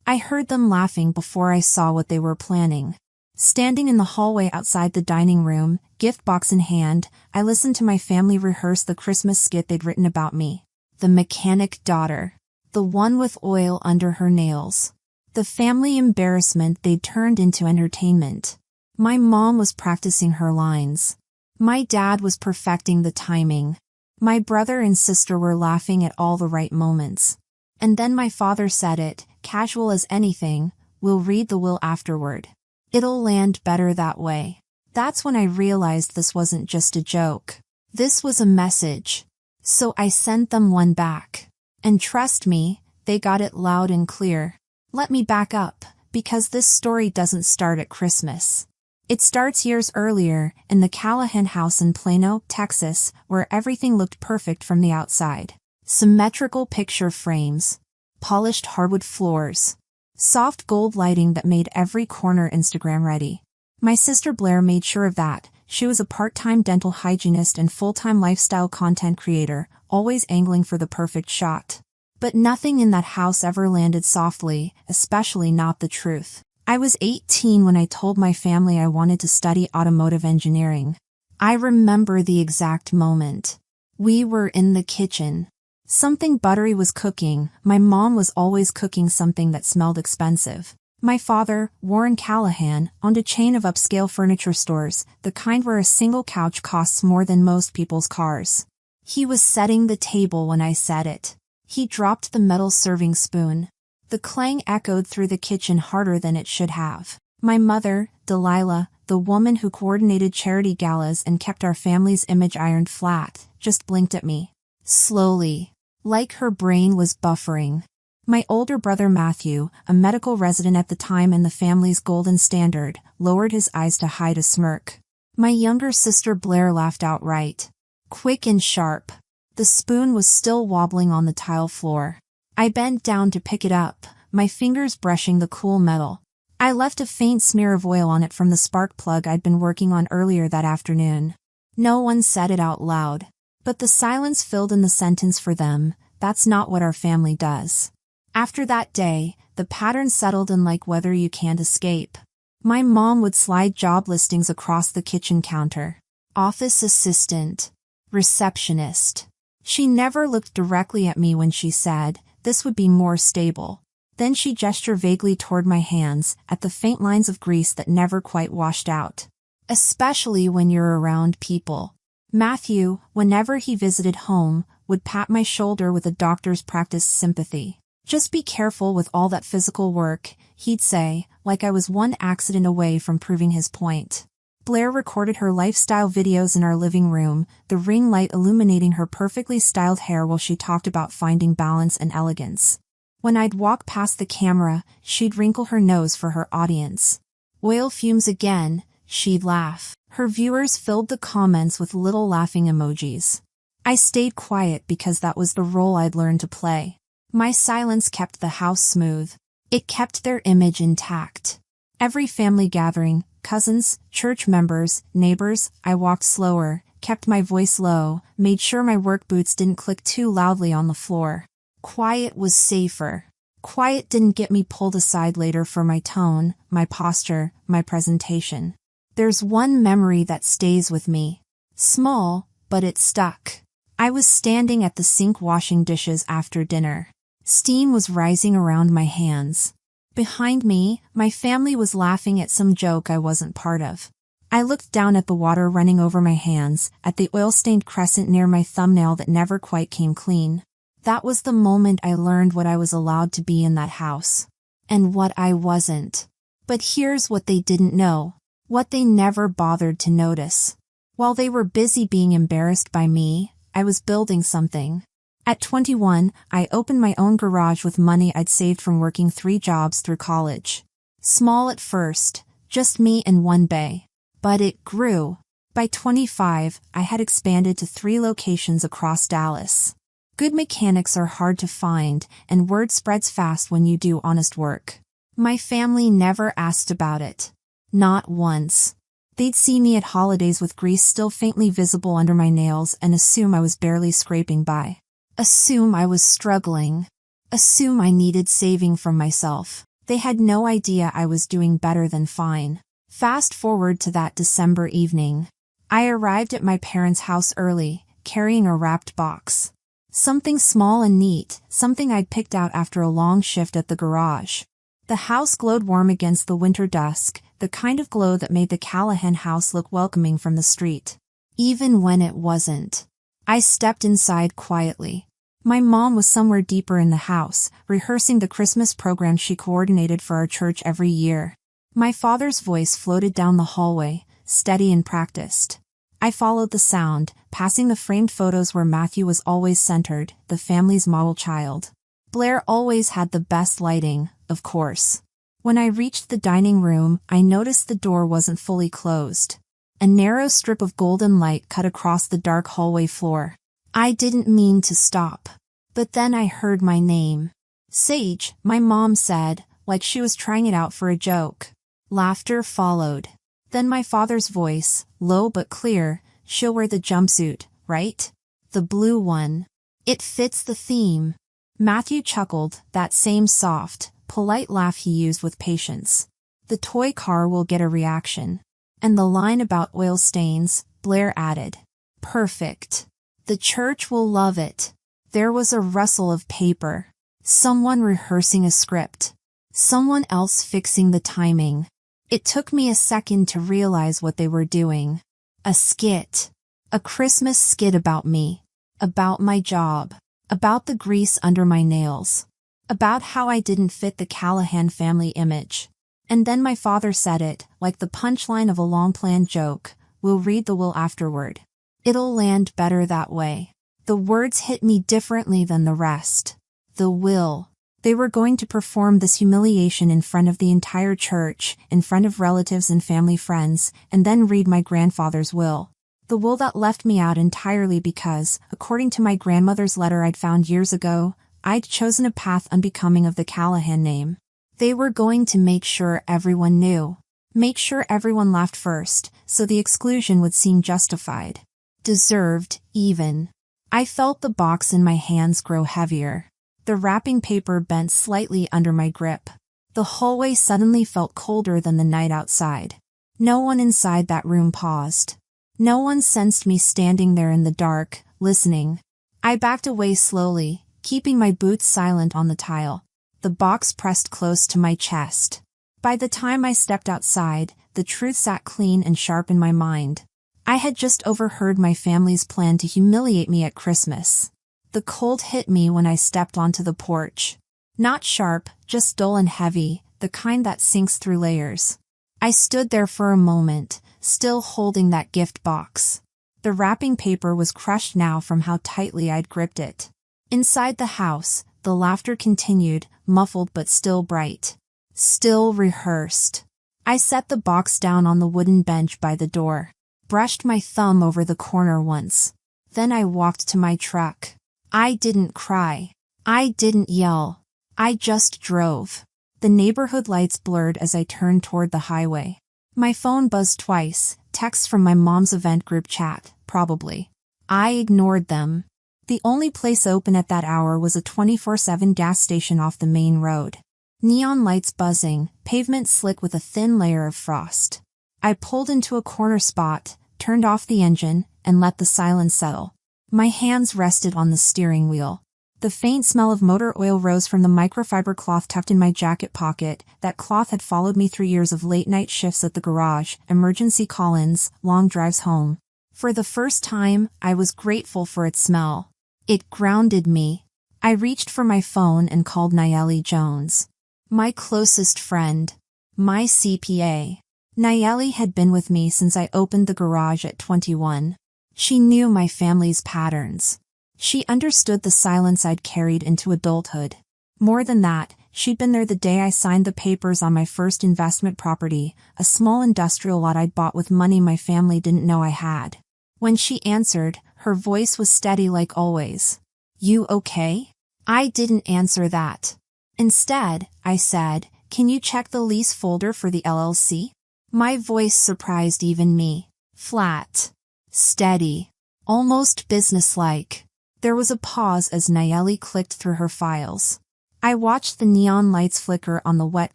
I heard them laughing before I saw what they were planning. Standing in the hallway outside the dining room, gift box in hand, I listened to my family rehearse the Christmas skit they'd written about me. The mechanic daughter. The one with oil under her nails. The family embarrassment they'd turned into entertainment. My mom was practicing her lines. My dad was perfecting the timing. My brother and sister were laughing at all the right moments. And then my father said it, casual as anything, "We'll read the will afterward. It'll land better that way." That's when I realized this wasn't just a joke. This was a message. So I sent them one back. And trust me, they got it loud and clear. Let me back up, because this story doesn't start at Christmas. It starts years earlier, in the Callahan house in Plano, Texas, where everything looked perfect from the outside. Symmetrical picture frames. Polished hardwood floors. Soft gold lighting that made every corner Instagram ready. My sister Blair made sure of that. She was a part-time dental hygienist and full-time lifestyle content creator, always angling for the perfect shot. But nothing in that house ever landed softly, especially not the truth. I was 18 when I told my family I wanted to study automotive engineering. I remember the exact moment. We were in the kitchen. Something buttery was cooking. My mom was always cooking something that smelled expensive. My father, Warren Callahan, owned a chain of upscale furniture stores, the kind where a single couch costs more than most people's cars. He was setting the table when I said it. He dropped the metal serving spoon. The clang echoed through the kitchen harder than it should have. My mother, Delilah, the woman who coordinated charity galas and kept our family's image ironed flat, just blinked at me. Slowly. Like her brain was buffering. My older brother Matthew, a medical resident at the time and the family's golden standard, lowered his eyes to hide a smirk. My younger sister Blair laughed outright. Quick and sharp. The spoon was still wobbling on the tile floor. I bent down to pick it up, my fingers brushing the cool metal. I left a faint smear of oil on it from the spark plug I'd been working on earlier that afternoon. No one said it out loud. But the silence filled in the sentence for them. That's not what our family does. After that day, the pattern settled in like weather you can't escape. My mom would slide job listings across the kitchen counter. Office assistant. Receptionist. She never looked directly at me when she said, "This would be more stable." Then she gestured vaguely toward my hands, at the faint lines of grease that never quite washed out. Especially when you're around people. Matthew, whenever he visited home, would pat my shoulder with a doctor's practice sympathy. "Just be careful with all that physical work," he'd say, like I was one accident away from proving his point. Blair recorded her lifestyle videos in our living room, the ring light illuminating her perfectly styled hair while she talked about finding balance and elegance. When I'd walk past the camera, she'd wrinkle her nose for her audience. "Oil fumes again," she'd laugh. Her viewers filled the comments with little laughing emojis. I stayed quiet because that was the role I'd learned to play. My silence kept the house smooth. It kept their image intact. Every family gathering, cousins, church members, neighbors, I walked slower, kept my voice low, made sure my work boots didn't click too loudly on the floor. Quiet was safer. Quiet didn't get me pulled aside later for my tone, my posture, my presentation. There's one memory that stays with me. Small, but it stuck. I was standing at the sink washing dishes after dinner. Steam was rising around my hands. Behind me, my family was laughing at some joke I wasn't part of. I looked down at the water running over my hands, at the oil-stained crescent near my thumbnail that never quite came clean. That was the moment I learned what I was allowed to be in that house. And what I wasn't. But here's what they didn't know. What they never bothered to notice. While they were busy being embarrassed by me, I was building something. At 21, I opened my own garage with money I'd saved from working 3 jobs through college. Small at first, just me and one bay. But it grew. By 25, I had expanded to 3 locations across Dallas. Good mechanics are hard to find, and word spreads fast when you do honest work. My family never asked about it. Not once. They'd see me at holidays with grease still faintly visible under my nails and assume I was barely scraping by. Assume I was struggling. Assume I needed saving from myself. They had no idea I was doing better than fine. Fast forward to that December evening. I arrived at my parents' house early, carrying a wrapped box. Something small and neat, something I'd picked out after a long shift at the garage. The house glowed warm against the winter dusk, the kind of glow that made the Callahan house look welcoming from the street. Even when it wasn't. I stepped inside quietly. My mom was somewhere deeper in the house, rehearsing the Christmas program she coordinated for our church every year. My father's voice floated down the hallway, steady and practiced. I followed the sound, passing the framed photos where Matthew was always centered, the family's model child. Blair always had the best lighting, of course. When I reached the dining room, I noticed the door wasn't fully closed. A narrow strip of golden light cut across the dark hallway floor. I didn't mean to stop. But then I heard my name. Sage, my mom said, like she was trying it out for a joke. Laughter followed. Then my father's voice, low but clear, "She'll wear the jumpsuit, right? The blue one. It fits the theme." Matthew chuckled, that same soft, polite laugh he used with patience. "The toy car will get a reaction." And the line about oil stains, Blair added. "Perfect. The church will love it." There was a rustle of paper. Someone rehearsing a script. Someone else fixing the timing. It took me a second to realize what they were doing. A skit. A Christmas skit about me. About my job. About the grease under my nails. About how I didn't fit the Callahan family image. And then my father said it, like the punchline of a long-planned joke, "We'll read the will afterward. It'll land better that way." The words hit me differently than the rest. The will. They were going to perform this humiliation in front of the entire church, in front of relatives and family friends, and then read my grandfather's will. The will that left me out entirely because, according to my grandmother's letter I'd found years ago, I'd chosen a path unbecoming of the Callahan name. They were going to make sure everyone knew. Make sure everyone laughed first, so the exclusion would seem justified. Deserved, even. I felt the box in my hands grow heavier. The wrapping paper bent slightly under my grip. The hallway suddenly felt colder than the night outside. No one inside that room paused. No one sensed me standing there in the dark, listening. I backed away slowly, keeping my boots silent on the tile. The box pressed close to my chest. By the time I stepped outside, the truth sat clean and sharp in my mind. I had just overheard my family's plan to humiliate me at Christmas. The cold hit me when I stepped onto the porch. Not sharp, just dull and heavy, the kind that sinks through layers. I stood there for a moment, still holding that gift box. The wrapping paper was crushed now from how tightly I'd gripped it. Inside the house, the laughter continued, muffled but still bright. Still rehearsed. I set the box down on the wooden bench by the door. Brushed my thumb over the corner once. Then I walked to my truck. I didn't cry. I didn't yell. I just drove. The neighborhood lights blurred as I turned toward the highway. My phone buzzed twice, texts from my mom's event group chat, probably. I ignored them. The only place open at that hour was a 24/7 gas station off the main road. Neon lights buzzing, pavement slick with a thin layer of frost. I pulled into a corner spot, turned off the engine, and let the silence settle. My hands rested on the steering wheel. The faint smell of motor oil rose from the microfiber cloth tucked in my jacket pocket. That cloth had followed me through years of late-night shifts at the garage, emergency call-ins, long drives home. For the first time, I was grateful for its smell. It grounded me. I reached for my phone and called Nayeli Jones. My closest friend. My CPA. Nayeli had been with me since I opened the garage at 21. She knew my family's patterns. She understood the silence I'd carried into adulthood. More than that, she'd been there the day I signed the papers on my first investment property, a small industrial lot I'd bought with money my family didn't know I had. When she answered, her voice was steady like always. "You okay?" I didn't answer that. Instead, I said, "Can you check the lease folder for the LLC?" My voice surprised even me. Flat. Steady. Almost businesslike. There was a pause as Nayeli clicked through her files. I watched the neon lights flicker on the wet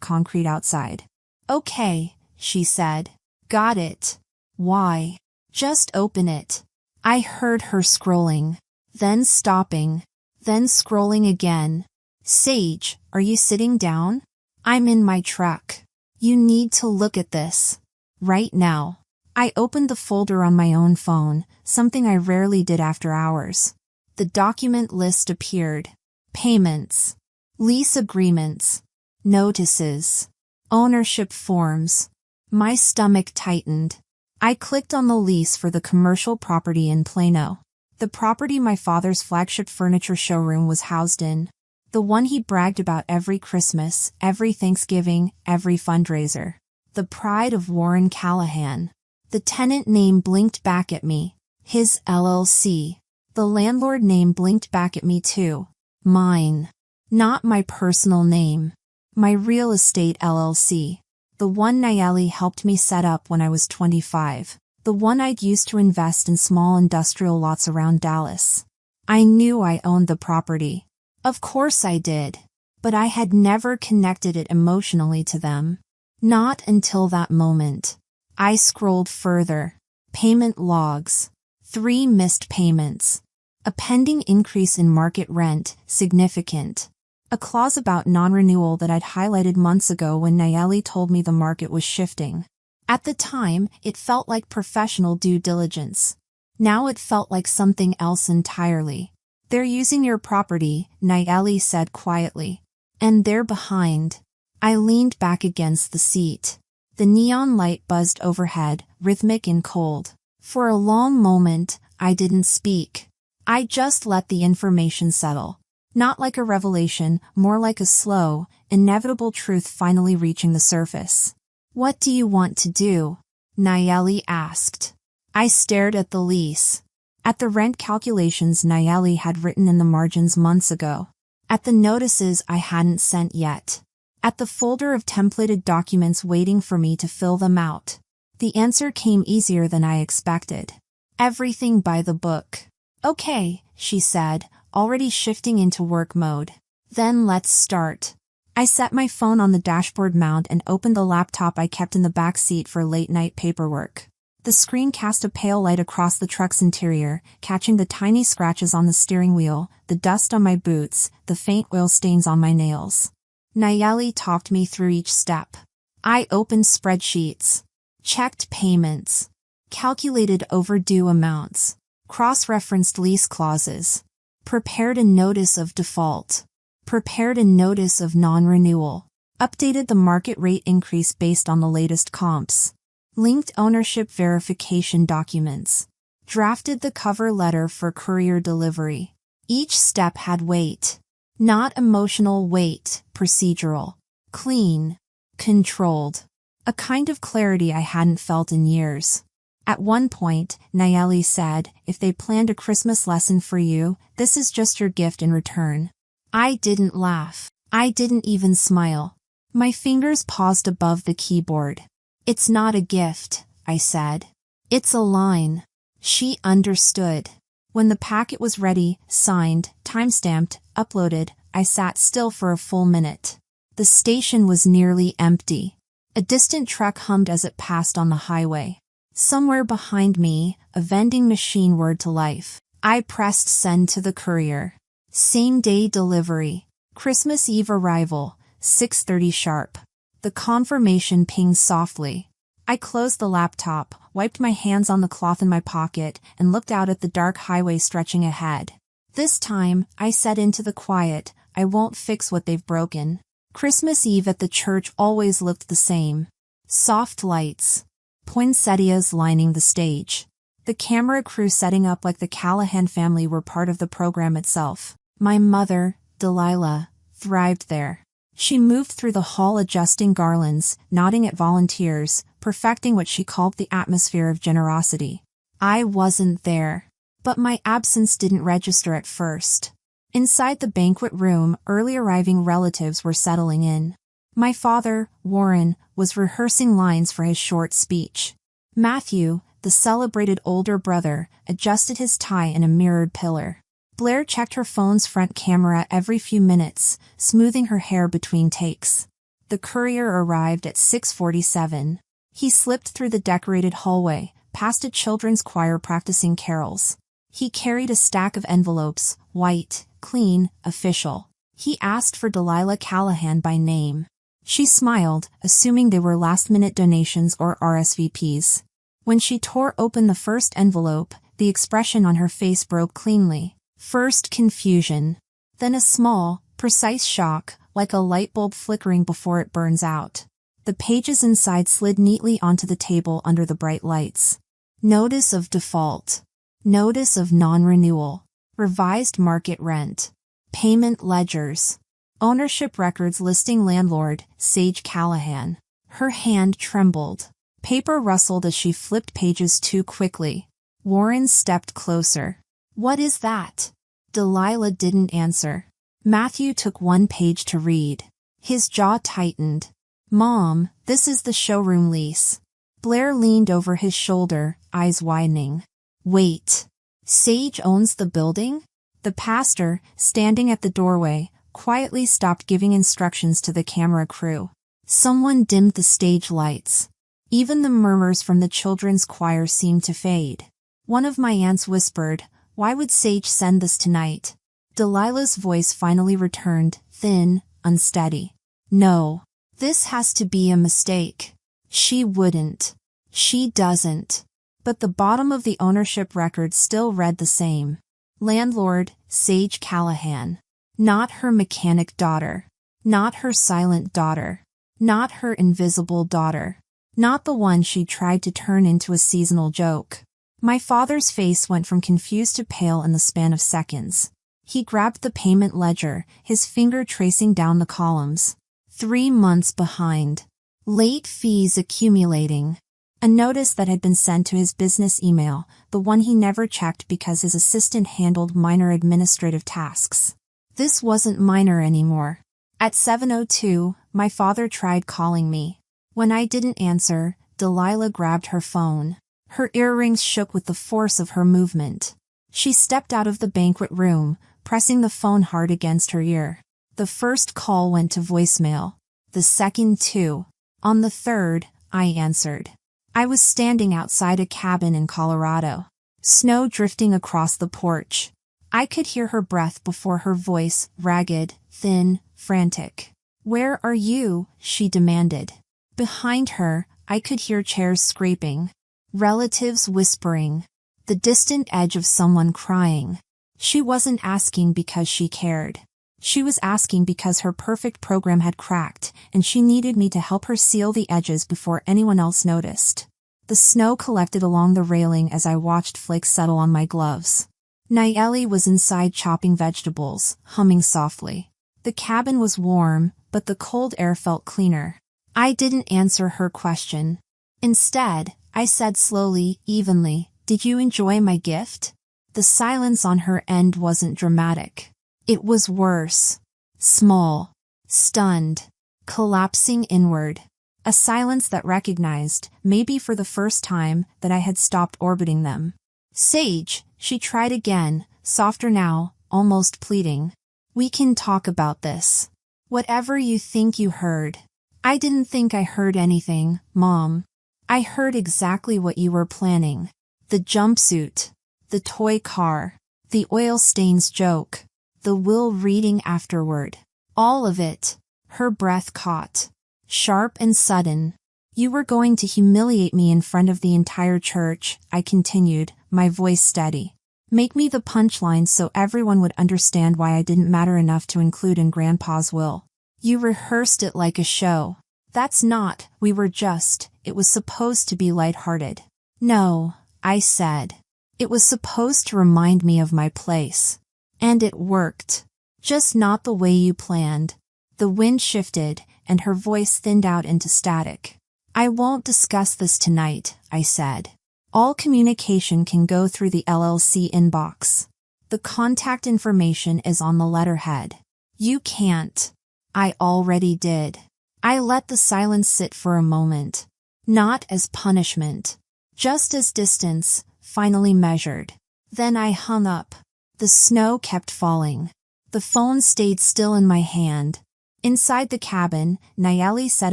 concrete outside. Okay, she said. Got it. Why? Just open it. I heard her scrolling, then stopping, then scrolling again. Sage, are you sitting down? I'm in my truck. You need to look at this. Right now. I opened the folder on my own phone, something I rarely did after hours. The document list appeared. Payments. Lease agreements. Notices. Ownership forms. My stomach tightened. I clicked on the lease for the commercial property in Plano. The property my father's flagship furniture showroom was housed in. The one he bragged about every Christmas, every Thanksgiving, every fundraiser. The pride of Warren Callahan. The tenant name blinked back at me. His LLC. The landlord name blinked back at me too. Mine. Not my personal name. My real estate LLC. The one Nayeli helped me set up when I was 25. The one I'd used to invest in small industrial lots around Dallas. I knew I owned the property. Of course I did. But I had never connected it emotionally to them. Not until that moment. I scrolled further. Payment logs. 3 missed payments. A pending increase in market rent, significant. A clause about non-renewal that I'd highlighted months ago when Nayeli told me the market was shifting. At the time, it felt like professional due diligence. Now it felt like something else entirely. They're using your property, Nayeli said quietly. And they're behind. I leaned back against the seat. The neon light buzzed overhead, rhythmic and cold. For a long moment, I didn't speak. I just let the information settle. Not like a revelation, more like a slow, inevitable truth finally reaching the surface. What do you want to do? Nayeli asked. I stared at the lease. At the rent calculations Nayeli had written in the margins months ago. At the notices I hadn't sent yet. At the folder of templated documents waiting for me to fill them out. The answer came easier than I expected. Everything by the book. Okay, she said, already shifting into work mode. Then let's start. I set my phone on the dashboard mount and opened the laptop I kept in the back seat for late-night paperwork. The screen cast a pale light across the truck's interior, catching the tiny scratches on the steering wheel, the dust on my boots, the faint oil stains on my nails. Nayeli talked me through each step. I opened spreadsheets, checked payments, calculated overdue amounts, cross-referenced lease clauses, prepared a notice of default, prepared a notice of non-renewal, updated the market rate increase based on the latest comps, linked ownership verification documents, drafted the cover letter for courier delivery. Each step had weight. Not emotional weight, procedural. Clean. Controlled. A kind of clarity I hadn't felt in years. At one point, Nayeli said, if they planned a Christmas lesson for you, this is just your gift in return. I didn't laugh. I didn't even smile. My fingers paused above the keyboard. It's not a gift, I said. It's a line. She understood. When the packet was ready, signed, timestamped, uploaded, I sat still for a full minute. The station was nearly empty. A distant truck hummed as it passed on the highway. Somewhere behind me, a vending machine whirred to life. I pressed send to the courier. Same-day delivery. Christmas Eve arrival, 6:30 sharp. The confirmation pinged softly. I closed the laptop, wiped my hands on the cloth in my pocket, and looked out at the dark highway stretching ahead. This time, I said into the quiet, I won't fix what they've broken. Christmas Eve at the church always looked the same. Soft lights. Poinsettias lining the stage. The camera crew setting up like the Callahan family were part of the program itself. My mother, Delilah, thrived there. She moved through the hall adjusting garlands, nodding at volunteers, perfecting what she called the atmosphere of generosity. I wasn't there. But my absence didn't register at first. Inside the banquet room, early arriving relatives were settling in. My father, Warren, was rehearsing lines for his short speech. Matthew, the celebrated older brother, adjusted his tie in a mirrored pillar. Blair checked her phone's front camera every few minutes, smoothing her hair between takes. The courier arrived at 6:47. He slipped through the decorated hallway, past a children's choir practicing carols. He carried a stack of envelopes, white, clean, official. He asked for Delilah Callahan by name. She smiled, assuming they were last-minute donations or RSVPs. When she tore open the first envelope, the expression on her face broke cleanly. First confusion. Then a small, precise shock, like a light bulb flickering before it burns out. The pages inside slid neatly onto the table under the bright lights. Notice of default. Notice of non-renewal. Revised market rent. Payment ledgers. Ownership records listing landlord, Sage Callahan. Her hand trembled. Paper rustled as she flipped pages too quickly. Warren stepped closer. What is that? Delilah didn't answer. Matthew took one page to read. His jaw tightened. Mom, this is the showroom lease. Blair leaned over his shoulder, eyes widening. Wait. Sage owns the building? The pastor, standing at the doorway, quietly stopped giving instructions to the camera crew. Someone dimmed the stage lights. Even the murmurs from the children's choir seemed to fade. One of my aunts whispered, "Why would Sage send this tonight?" Delilah's voice finally returned, thin, unsteady. No. This has to be a mistake. She wouldn't. She doesn't. But the bottom of the ownership record still read the same. Landlord, Sage Callahan. Not her mechanic daughter. Not her silent daughter. Not her invisible daughter. Not the one she tried to turn into a seasonal joke. My father's face went from confused to pale in the span of seconds. He grabbed the payment ledger, his finger tracing down the columns. 3 months behind. Late fees accumulating. A notice that had been sent to his business email, the one he never checked because his assistant handled minor administrative tasks. This wasn't minor anymore. At 7:02, my father tried calling me. When I didn't answer, Delilah grabbed her phone. Her earrings shook with the force of her movement. She stepped out of the banquet room, pressing the phone hard against her ear. The first call went to voicemail. The second too. On the third, I answered. I was standing outside a cabin in Colorado. Snow drifting across the porch. I could hear her breath before her voice, ragged, thin, frantic. Where are you? She demanded. Behind her, I could hear chairs scraping. Relatives whispering. The distant edge of someone crying. She wasn't asking because she cared. She was asking because her perfect program had cracked, and she needed me to help her seal the edges before anyone else noticed. The snow collected along the railing as I watched flakes settle on my gloves. Nayeli was inside chopping vegetables, humming softly. The cabin was warm, but the cold air felt cleaner. I didn't answer her question. Instead, I said slowly, evenly, "Did you enjoy my gift?" The silence on her end wasn't dramatic. It was worse. Small. Stunned. Collapsing inward. A silence that recognized, maybe for the first time, that I had stopped orbiting them. Sage, she tried again, softer now, almost pleading. We can talk about this. Whatever you think you heard. I didn't think I heard anything, Mom. I heard exactly what you were planning. The jumpsuit. The toy car. The oil stains joke. The will reading afterward. All of it. Her breath caught. Sharp and sudden. You were going to humiliate me in front of the entire church, I continued, my voice steady. Make me the punchline so everyone would understand why I didn't matter enough to include in Grandpa's will. You rehearsed it like a show. That's not, it was supposed to be lighthearted. No, I said. It was supposed to remind me of my place. And it worked. Just not the way you planned. The wind shifted, and her voice thinned out into static. I won't discuss this tonight, I said. All communication can go through the LLC inbox. The contact information is on the letterhead. You can't. I already did. I let the silence sit for a moment. Not as punishment. Just as distance, finally measured. Then I hung up. The snow kept falling. The phone stayed still in my hand. Inside the cabin, Nayeli set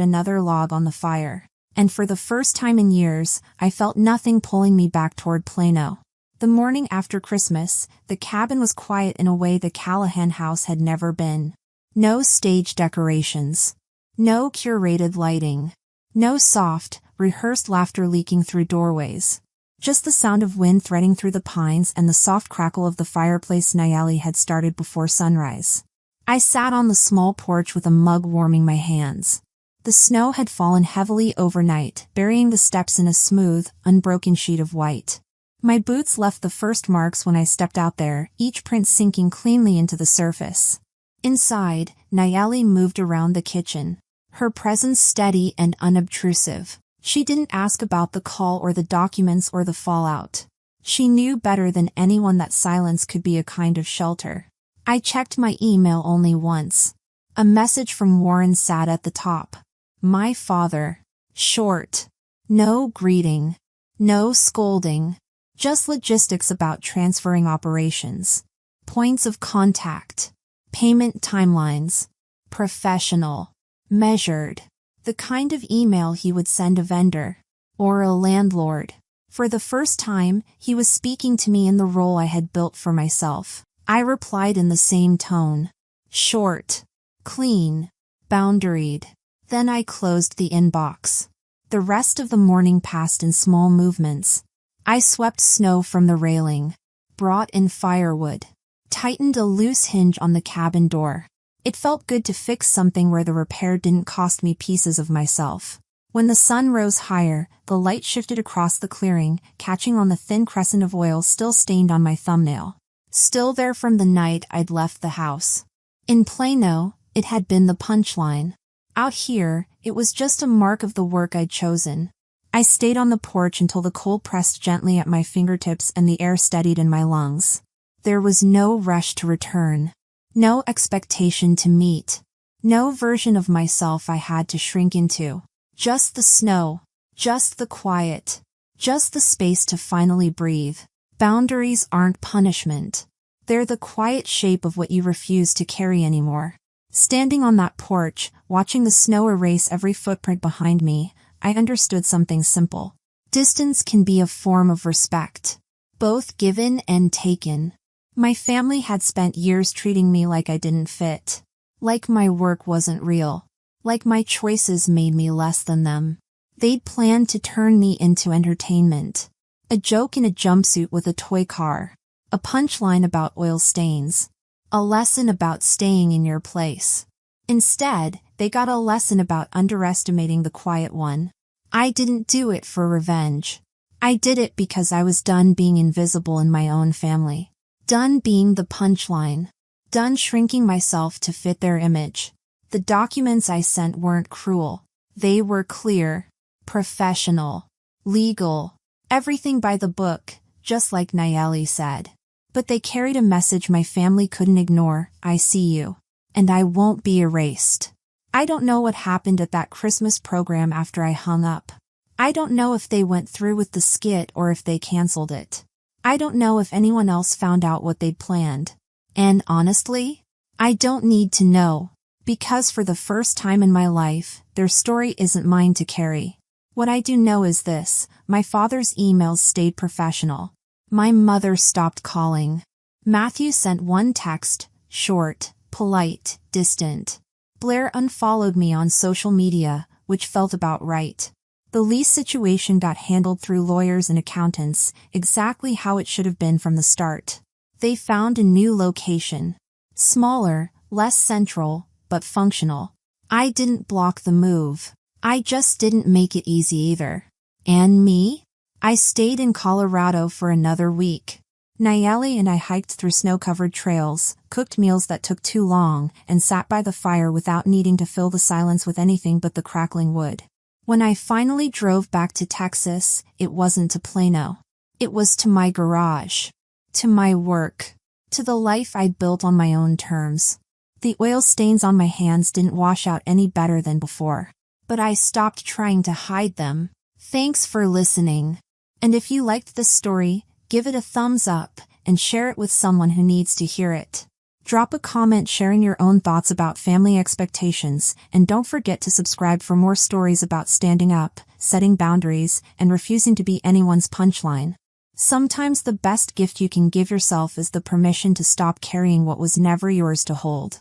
another log on the fire. And for the first time in years, I felt nothing pulling me back toward Plano. The morning after Christmas, the cabin was quiet in a way the Callahan house had never been. No stage decorations. No curated lighting. No soft, rehearsed laughter leaking through doorways. Just the sound of wind threading through the pines and the soft crackle of the fireplace Nayeli had started before sunrise. I sat on the small porch with a mug warming my hands. The snow had fallen heavily overnight, burying the steps in a smooth, unbroken sheet of white. My boots left the first marks when I stepped out there, each print sinking cleanly into the surface. Inside, Nayeli moved around the kitchen, her presence steady and unobtrusive. She didn't ask about the call or the documents or the fallout. She knew better than anyone that silence could be a kind of shelter. I checked my email only once. A message from Warren sat at the top. My father. Short. No greeting. No scolding. Just logistics about transferring operations. Points of contact. Payment timelines. Professional. Measured. The kind of email he would send a vendor. Or a landlord. For the first time, he was speaking to me in the role I had built for myself. I replied in the same tone. Short. Clean. Boundaried. Then I closed the inbox. The rest of the morning passed in small movements. I swept snow from the railing. Brought in firewood. Tightened a loose hinge on the cabin door. It felt good to fix something where the repair didn't cost me pieces of myself. When the sun rose higher, the light shifted across the clearing, catching on the thin crescent of oil still stained on my thumbnail. Still there from the night I'd left the house. In Plano, it had been the punchline. Out here, it was just a mark of the work I'd chosen. I stayed on the porch until the cold pressed gently at my fingertips and the air steadied in my lungs. There was no rush to return. No expectation to meet. No version of myself I had to shrink into. Just the snow. Just the quiet. Just the space to finally breathe. Boundaries aren't punishment. They're the quiet shape of what you refuse to carry anymore. Standing on that porch, watching the snow erase every footprint behind me, I understood something simple. Distance can be a form of respect. Both given and taken. My family had spent years treating me like I didn't fit. Like my work wasn't real. Like my choices made me less than them. They'd planned to turn me into entertainment. A joke in a jumpsuit with a toy car. A punchline about oil stains. A lesson about staying in your place. Instead, they got a lesson about underestimating the quiet one. I didn't do it for revenge. I did it because I was done being invisible in my own family. Done being the punchline. Done shrinking myself to fit their image. The documents I sent weren't cruel. They were clear. Professional. Legal. Everything by the book, just like Nayeli said. But they carried a message my family couldn't ignore. I see you. And I won't be erased. I don't know what happened at that Christmas program after I hung up. I don't know if they went through with the skit or if they canceled it. I don't know if anyone else found out what they'd planned. And honestly, I don't need to know. Because for the first time in my life, their story isn't mine to carry. What I do know is this: my father's emails stayed professional. My mother stopped calling. Matthew sent one text, short, polite, distant. Blair unfollowed me on social media, which felt about right. The lease situation got handled through lawyers and accountants, exactly how it should have been from the start. They found a new location. Smaller, less central, but functional. I didn't block the move. I just didn't make it easy either. And me? I stayed in Colorado for another week. Nayeli and I hiked through snow-covered trails, cooked meals that took too long, and sat by the fire without needing to fill the silence with anything but the crackling wood. When I finally drove back to Texas, it wasn't to Plano. It was to my garage. To my work. To the life I'd built on my own terms. The oil stains on my hands didn't wash out any better than before. But I stopped trying to hide them. Thanks for listening. And if you liked this story, give it a thumbs up, and share it with someone who needs to hear it. Drop a comment sharing your own thoughts about family expectations, and don't forget to subscribe for more stories about standing up, setting boundaries, and refusing to be anyone's punchline. Sometimes the best gift you can give yourself is the permission to stop carrying what was never yours to hold.